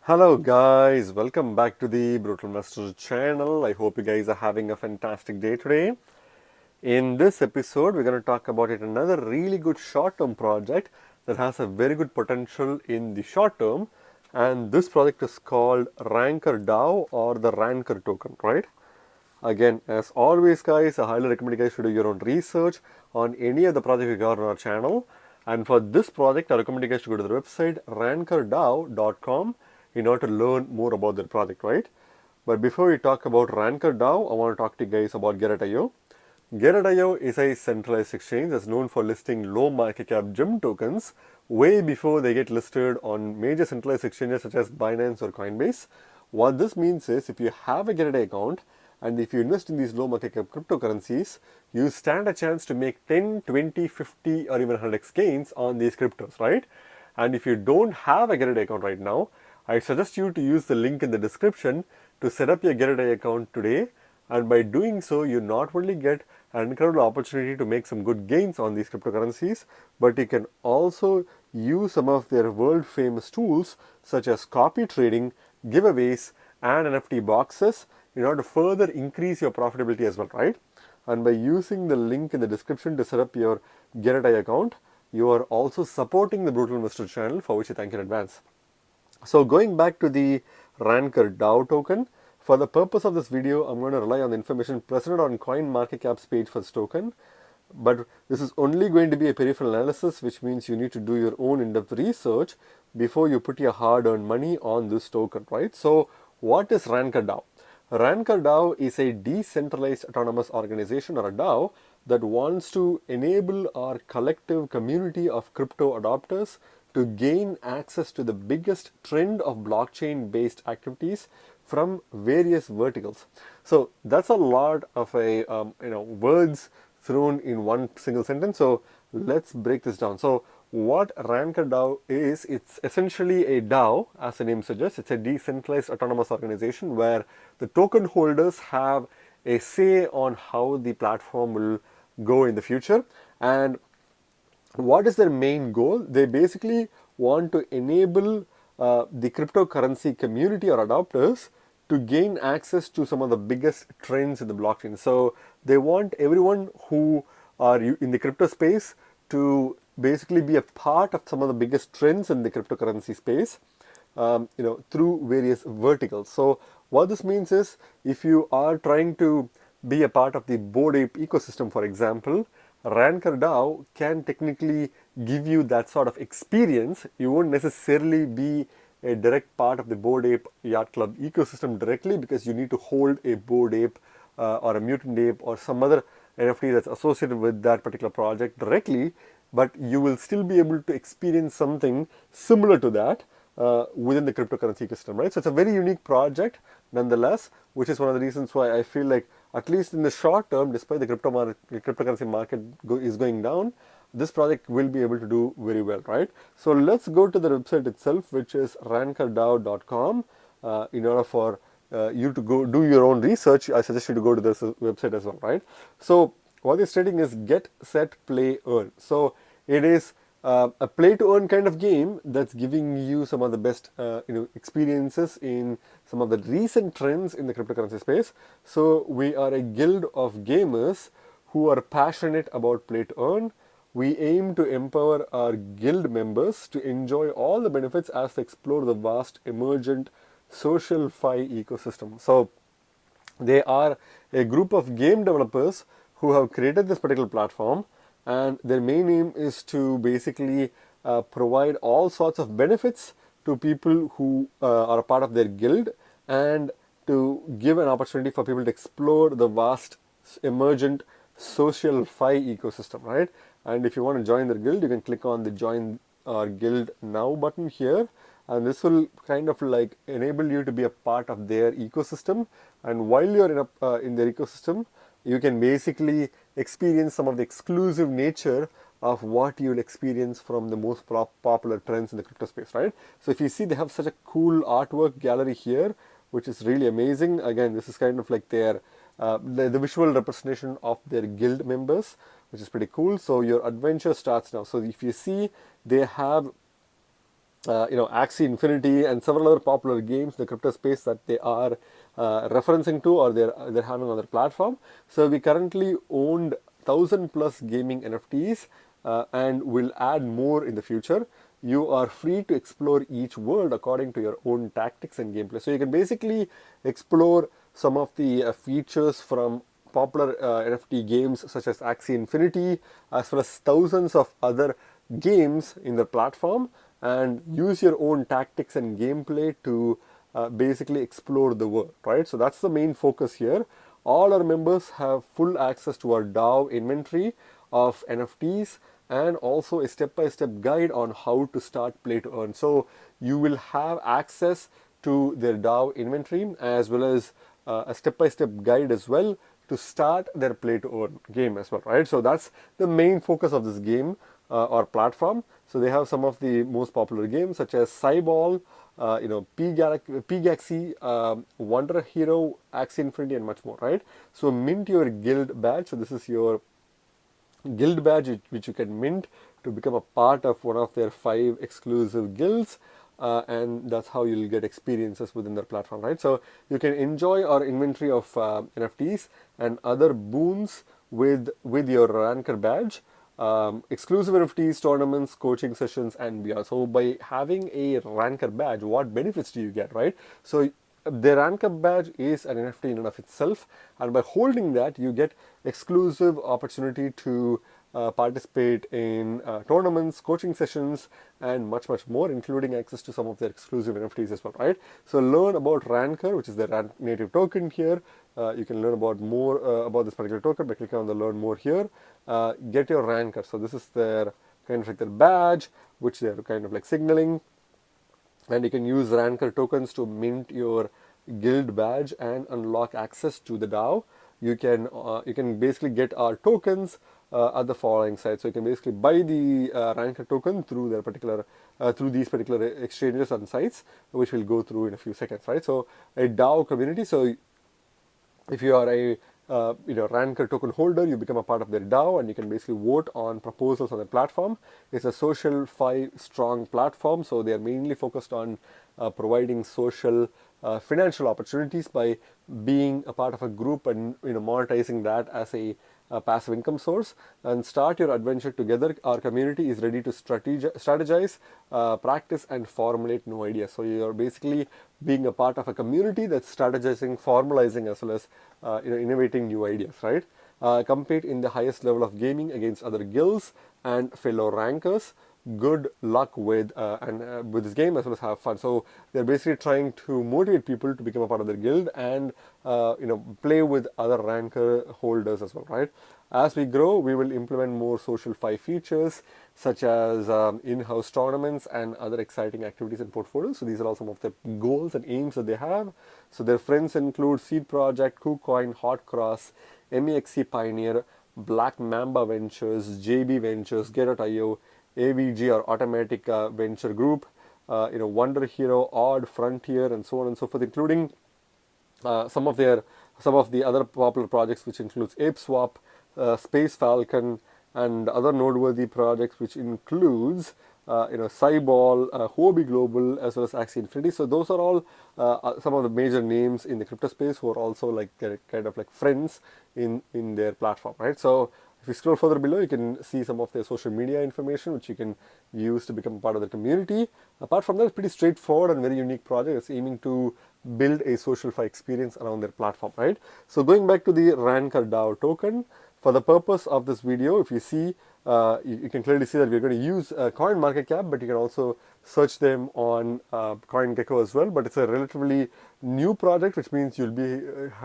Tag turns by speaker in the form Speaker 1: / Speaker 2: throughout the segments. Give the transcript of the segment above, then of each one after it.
Speaker 1: Hello guys, welcome back to the Brutal Master channel. I hope you guys are having a fantastic day today. In this episode, we're going to talk about another really good short-term project that has a very good potential in the short term, and this project is called Ranker DAO or the Ranker token, right? Again, as always guys, I highly recommend you guys to do your own research on any of the projects we got on our channel. And for this project, I recommend you guys to go to the website RankerDAO.com in order to learn more about the project, right? But before we talk about RankerDAO, I want to talk to you guys about Gateio. Gateio is a centralized exchange that's known for listing low market cap gem tokens way before they get listed on major centralized exchanges such as Binance or Coinbase. What this means is if you have a Gateio account and if you invest in these low market cap cryptocurrencies, you stand a chance to make 10, 20, 50 or even 100x gains on these cryptos, right? And if you don't have a Gateio account right now, I suggest you to use the link in the description to set up your Gateio account today, and by doing so you not only get an incredible opportunity to make some good gains on these cryptocurrencies, but you can also use some of their world famous tools such as copy trading, giveaways and NFT boxes in order to further increase your profitability as well, right? And by using the link in the description to set up your Gateio account, you are also supporting the Brutal Investor channel, for which I thank you in advance. So going back to the Ranker DAO token, for the purpose of this video, I'm going to rely on the information presented on CoinMarketCap's page for this token. But this is only going to be a peripheral analysis, which means you need to do your own in-depth research before you put your hard-earned money on this token, right? So what is Ranker DAO? Ranker DAO is a decentralized autonomous organization or a DAO that wants to enable our collective community of crypto adopters to gain access to the biggest trend of blockchain-based activities from various verticals. So that's a lot of words thrown in one single sentence. So let's break this down. So what Ranker DAO is, it's essentially a DAO, as the name suggests. It's a decentralized autonomous organization where the token holders have a say on how the platform will go in the future. And what is their main goal? They basically want to enable the cryptocurrency community or adopters to gain access to some of the biggest trends in the blockchain. So they want everyone who are in the crypto space to basically be a part of some of the biggest trends in the cryptocurrency space, through various verticals. So what this means is, if you are trying to be a part of the Bored Ape ecosystem, for example, Ranker DAO can technically give you that sort of experience. You won't necessarily be a direct part of the Bored Ape Yacht Club ecosystem directly, because you need to hold a Bored Ape or a Mutant Ape or some other NFT that's associated with that particular project directly, but you will still be able to experience something similar to that within the cryptocurrency ecosystem, right? So it's a very unique project nonetheless, which is one of the reasons why I feel like, at least in the short term, despite the cryptocurrency market is going down, this project will be able to do very well, right? So let's go to the website itself, which is RankerDAO.com. In order for you to go do your own research, I suggest you to go to this website as well, right? So what they're stating is get, set, play, earn. So it is a play to earn kind of game that's giving you some of the best experiences in some of the recent trends in the cryptocurrency space. So we are a guild of gamers who are passionate about play to earn. We aim to empower our guild members to enjoy all the benefits as they explore the vast emergent social fi ecosystem. So they are a group of game developers who have created this particular platform, and their main aim is to basically provide all sorts of benefits to people who are a part of their guild, and to give an opportunity for people to explore the vast emergent social fi ecosystem, right? And if you want to join their guild, you can click on the join our guild now button here, and this will kind of like enable you to be a part of their ecosystem. And while you're in their ecosystem, you can basically experience some of the exclusive nature of what you'll experience from the most popular trends in the crypto space, right? So if you see, they have such a cool artwork gallery here, which is really amazing. Again, this is kind of like their the visual representation of their guild members, which is pretty cool. So your adventure starts now. So if you see, they have Axie Infinity and several other popular games in the crypto space that they are referencing to, or they're having on their platform. So we currently owned 1,000+ gaming NFTs, and will add more in the future. You are free to explore each world according to your own tactics and gameplay. So you can basically explore some of the features from popular NFT games such as Axie Infinity, as well as thousands of other games in the platform, and use your own tactics and gameplay to basically explore the world, right? So that's the main focus here. All our members have full access to our DAO inventory of NFTs, and also a step-by-step guide on how to start play to earn. So you will have access to their DAO inventory, as well as a step-by-step guide as well to start their play to earn game as well, right? So that's the main focus of this game or platform. So they have some of the most popular games such as Cyball, P-Galaxy, Wonder Hero, Axie Infinity, and much more, right? So mint your guild badge. So this is your guild badge which you can mint to become a part of one of their 5 exclusive guilds, and that's how you'll get experiences within their platform, right? So you can enjoy our inventory of NFTs and other boons with your Ranker badge, exclusive NFTs, tournaments, coaching sessions, and beyond. So by having a Ranker badge, what benefits do you get, right? So the Ranker badge is an NFT in and of itself, and by holding that, you get exclusive opportunity to participate in tournaments, coaching sessions, and much more, including access to some of their exclusive NFTs as well, right? So learn about Ranker, which is their native token here. You can learn about more about this particular token by clicking on the Learn More here. Get your Ranker. So this is their kind of like their badge, which they're kind of like signaling. And you can use Ranker tokens to mint your guild badge and unlock access to the DAO. You can basically get our tokens at the following site. So you can basically buy the Ranker token through their particular through these particular exchanges and sites, which we'll go through in a few seconds, right? So a DAO community. So if you are a Ranker token holder, you become a part of their DAO, and you can basically vote on proposals on the platform. It's a social 5-strong platform, so they are mainly focused on providing social financial opportunities by being a part of a group and monetizing that as a passive income source, and start your adventure together. Our community is ready to strategize, practice, and formulate new ideas. So you're basically being a part of a community that's strategizing, formalizing, as well as innovating new ideas, right? Compete in the highest level of gaming against other guilds and fellow rankers. Good luck with with this game, as well as have fun. So they're basically trying to motivate people to become a part of their guild and play with other Ranker holders as well, right? As we grow, we will implement more social 5 features such as in-house tournaments and other exciting activities and portfolios. So these are all some of the goals and aims that they have. So their friends include Seed Project, KuCoin, Hot Cross, MEXC Pioneer, Black Mamba Ventures, JB Ventures, Gateio, AVG or Automatic Venture Group, Wonder Hero, Odd Frontier, and so on and so forth, including some of the other popular projects, which includes ApeSwap, Space Falcon, and other noteworthy projects, which includes Cyball, Hobby Global, as well as Axie Infinity. So those are all some of the major names in the crypto space who are also like kind of like friends in their platform, right? So if you scroll further below, you can see some of their social media information, which you can use to become part of the community. Apart from that, it's pretty straightforward and very unique project. It's aiming to build a social fi experience around their platform, right? So going back to the RankerDAO token, for the purpose of this video, if you see, you can clearly see that we're going to use CoinMarketCap, but you can also search them on CoinGecko as well. But it's a relatively new project, which means you'll be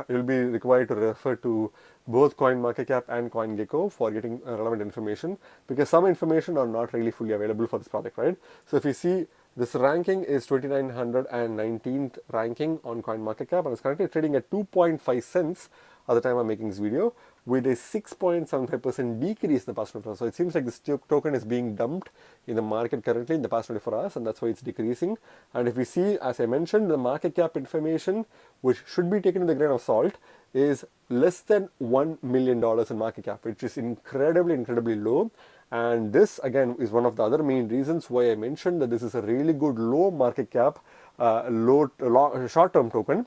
Speaker 1: required to refer to both CoinMarketCap and CoinGecko for getting relevant information, because some information are not really fully available for this project, right? So if you see, this ranking is 2919th ranking on CoinMarketCap, and it's currently trading at 2.5 cents at the time I'm making this video, with a 6.75% decrease in the past 24 hours. So it seems like this token is being dumped in the market currently in the past 24 hours, and that's why it's decreasing. And if we see, as I mentioned, the market cap information, which should be taken with a grain of salt, is less than $1 million in market cap, which is incredibly low. And this again is one of the other main reasons why I mentioned that this is a really good low market cap, short-term token,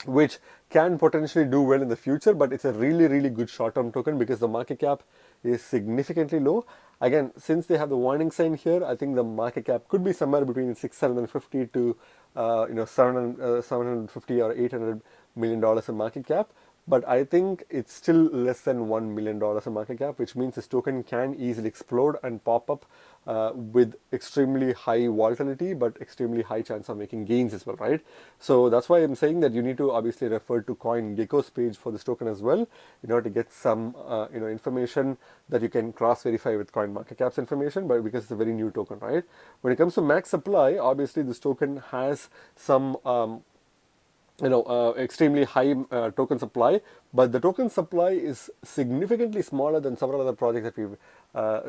Speaker 1: which can potentially do well in the future, but it's a really good short-term token because the market cap is significantly low. Again, since they have the warning sign here, I think the market cap could be somewhere between 650 to 750 or $800 million in market cap. But I think it's still less than $1 million in market cap, which means this token can easily explode and pop up with extremely high volatility, but extremely high chance of making gains as well, right? So that's why I'm saying that you need to obviously refer to CoinGecko's page for this token as well in order to get some information that you can cross-verify with CoinMarketCap's information, but because it's a very new token, right? When it comes to max supply, obviously this token has some extremely high token supply, but the token supply is significantly smaller than several other projects that we've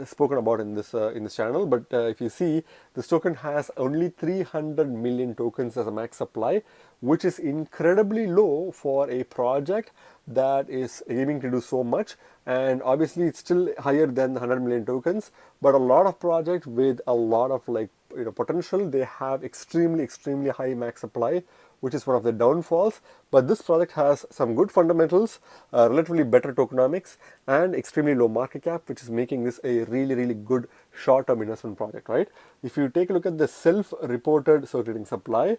Speaker 1: spoken about in this channel. But if you see, this token has only 300 million tokens as a max supply, which is incredibly low for a project that is aiming to do so much. And obviously it's still higher than the 100 million tokens, but a lot of projects with a lot of potential, they have extremely high max supply, which is one of the downfalls. But this project has some good fundamentals, relatively better tokenomics, and extremely low market cap, which is making this a really good short-term investment project, right? If you take a look at the self-reported circulating supply,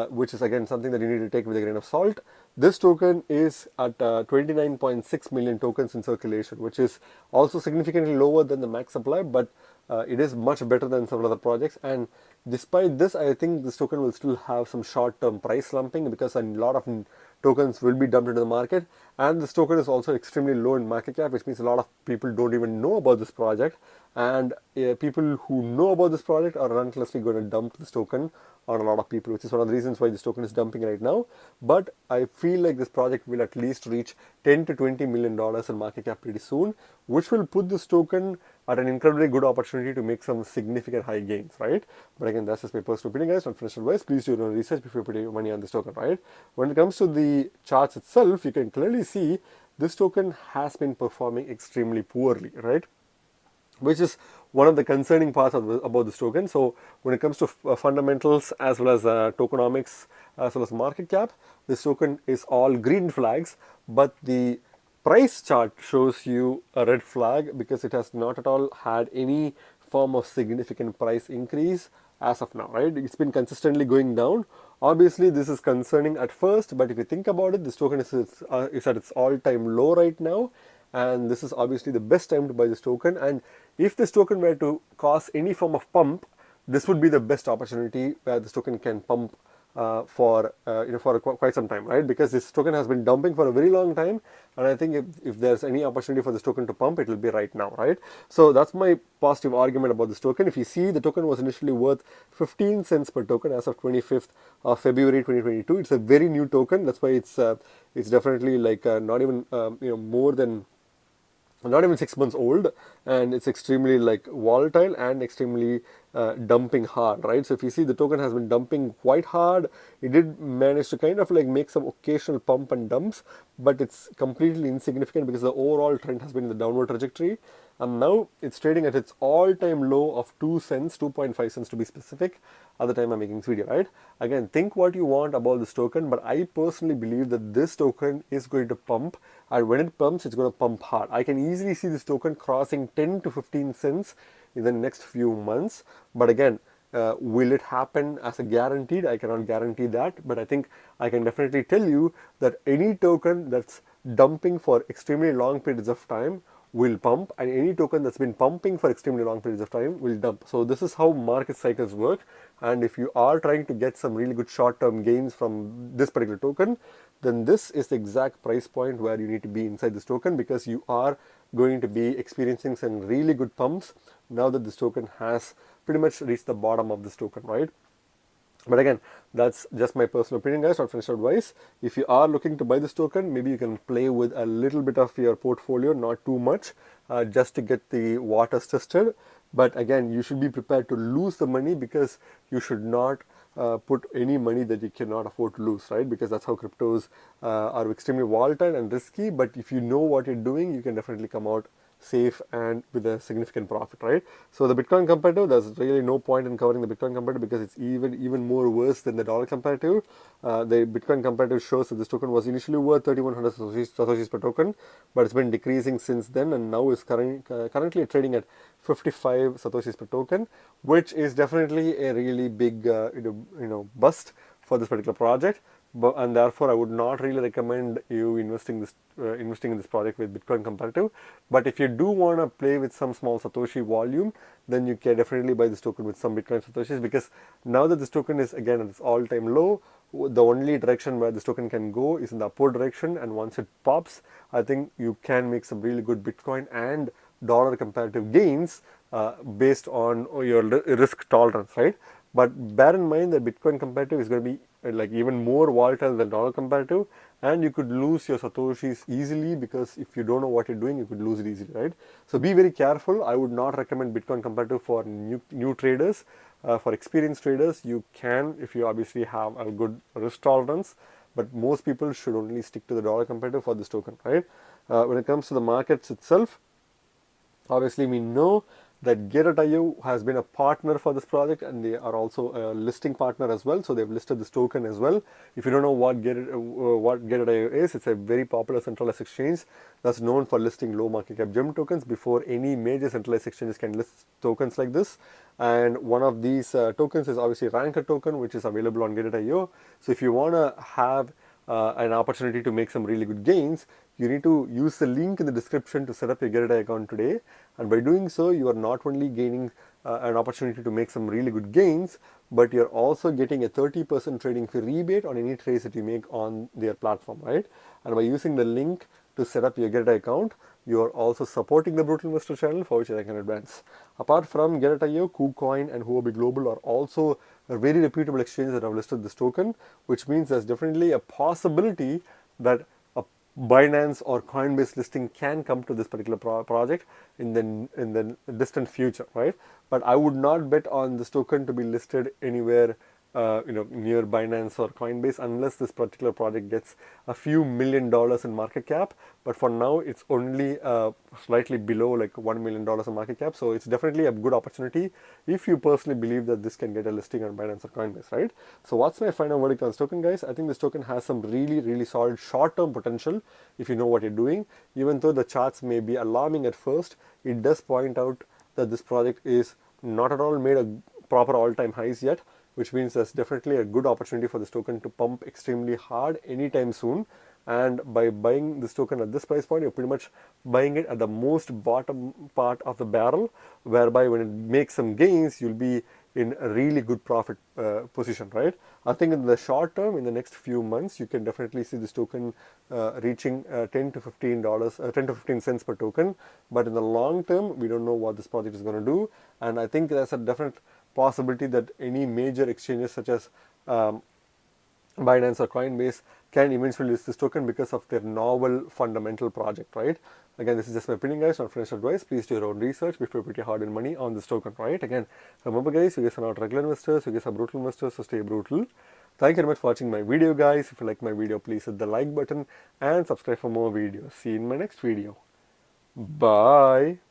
Speaker 1: which is again something that you need to take with a grain of salt, this token is at 29.6 million tokens in circulation, which is also significantly lower than the max supply, but it is much better than some other projects. And despite this, I think this token will still have some short-term price slumping because a lot of tokens will be dumped into the market, and this token is also extremely low in market cap, which means a lot of people don't even know about this project, and people who know about this project are relentlessly going to dump this token on a lot of people, which is one of the reasons why this token is dumping right now. But I feel like this project will at least reach $10 to $20 million in market cap pretty soon, which will put this token at an incredibly good opportunity to make some significant high gains, right? But again, that's just my personal opinion, guys, not financial advice. Please do your own research before you put your money on this token, right? When it comes to the charts itself, you can clearly see this token has been performing extremely poorly, right? Which is one of the concerning parts about this token. So when it comes to fundamentals as well as tokenomics as well as market cap, this token is all green flags, but the price chart shows you a red flag because it has not at all had any form of significant price increase as of now, right? It's been consistently going down. Obviously, this is concerning at first, but if you think about it, this token is at its all-time low right now, and this is obviously the best time to buy this token. And if this token were to cause any form of pump, this would be the best opportunity where this token can pump for quite some time, right? Because this token has been dumping for a very long time, and I think if there's any opportunity for this token to pump, it will be right now, right? So that's my positive argument about this token. If you see, the token was initially worth 15 cents per token as of 25th of February 2022. It's a very new token. That's why it's definitely not even not even 6 months old, and it's extremely volatile and extremely dumping hard, right? So if you see, the token has been dumping quite hard. It did manage to kind of make some occasional pump and dumps, but it's completely insignificant because the overall trend has been in the downward trajectory, and now it's trading at its all-time low of 2 cents, 2.5 cents to be specific, at the time I'm making this video, right? Again, think what you want about this token, but I personally believe that this token is going to pump, and when it pumps, it's going to pump hard. I can easily see this token crossing 10 to 15 cents in the next few months, but again, will it happen as a guaranteed? I cannot guarantee that, but I think I can definitely tell you that any token that's dumping for extremely long periods of time will pump, and any token that's been pumping for extremely long periods of time will dump. So this is how market cycles work, and if you are trying to get some really good short-term gains from this particular token, then this is the exact price point where you need to be inside this token, because you are going to be experiencing some really good pumps now that this token has pretty much reached the bottom of this token, right? But again, that's just my personal opinion, guys, not financial advice. If you are looking to buy this token, maybe you can play with a little bit of your portfolio, not too much, just to get the waters tested. But again, you should be prepared to lose the money, because you should not put any money that you cannot afford to lose, right? Because that's how cryptos are extremely volatile and risky. But if you know what you're doing, you can definitely come out safe and with a significant profit, right? So the Bitcoin comparative, there's really no point in covering the Bitcoin comparative because it's even more worse than the dollar comparative. The Bitcoin comparative shows that this token was initially worth 3,100 satoshis per token, but it's been decreasing since then, and now is currently trading at 55 satoshis per token, which is definitely a really big bust for this particular project. And therefore I would not really recommend you investing in this project with Bitcoin comparative. But if you do want to play with some small Satoshi volume, then you can definitely buy this token with some Bitcoin Satoshis, because now that this token is again at its all-time low, the only direction where this token can go is in the upward direction, and once it pops, I think you can make some really good Bitcoin and dollar comparative gains based on your risk tolerance, right? But bear in mind that Bitcoin comparative is going to be like even more volatile than dollar comparative, and you could lose your satoshis easily, because if you don't know what you're doing, you could lose it easily, right? So be very careful. I would not recommend Bitcoin comparative for new traders. For experienced traders, you can, if you obviously have a good risk tolerance, but most people should only stick to the dollar comparative for this token, right? When it comes to the markets itself, obviously we know that Gateio has been a partner for this project, and they are also a listing partner as well. So they've listed this token as well. If you don't know what Gateio is, it's a very popular centralized exchange that's known for listing low market cap gem tokens before any major centralized exchanges can list tokens like this. And one of these tokens is obviously Ranker token, which is available on Gateio. So if you want to have an opportunity to make some really good gains, you need to use the link in the description to set up your Gateio account today. And by doing so, you are not only gaining an opportunity to make some really good gains, but you're also getting a 30% trading fee rebate on any trades that you make on their platform, right? And by using the link to set up your Gateio account, you are also supporting the Brutal Investor channel, for which I can advance. Apart from Gateio, KuCoin and Huobi Global are also a very reputable exchanges that have listed this token, which means there's definitely a possibility that a Binance or Coinbase listing can come to this particular project in the distant future, right? But I would not bet on this token to be listed anywhere near Binance or Coinbase unless this particular project gets a few $1 million in market cap. But for now, it's only slightly below like $1 million in market cap. So it's definitely a good opportunity if you personally believe that this can get a listing on Binance or Coinbase, right? So what's my final verdict on this token, guys? I think this token has some really solid short-term potential if you know what you're doing. Even though the charts may be alarming at first, it does point out that this project is not at all made a proper all-time highs yet, which means there's definitely a good opportunity for this token to pump extremely hard anytime soon. And by buying this token at this price point, you're pretty much buying it at the most bottom part of the barrel, whereby when it makes some gains, you'll be in a really good profit position, right? I think in the short term, in the next few months, you can definitely see this token reaching $10 to $15 per token. But in the long term, we don't know what this project is going to do. And I think there's a definite possibility that any major exchanges such as Binance or Coinbase can eventually list this token because of their novel fundamental project, right? Again, this is just my opinion, guys, not financial advice. Please do your own research before you put your hard-earned money on this token, right? Again, remember, guys, you guys are not regular investors, you guys are brutal investors, so stay brutal. Thank you very much for watching my video, guys. If you like my video, please hit the like button and subscribe for more videos. See you in my next video. Bye.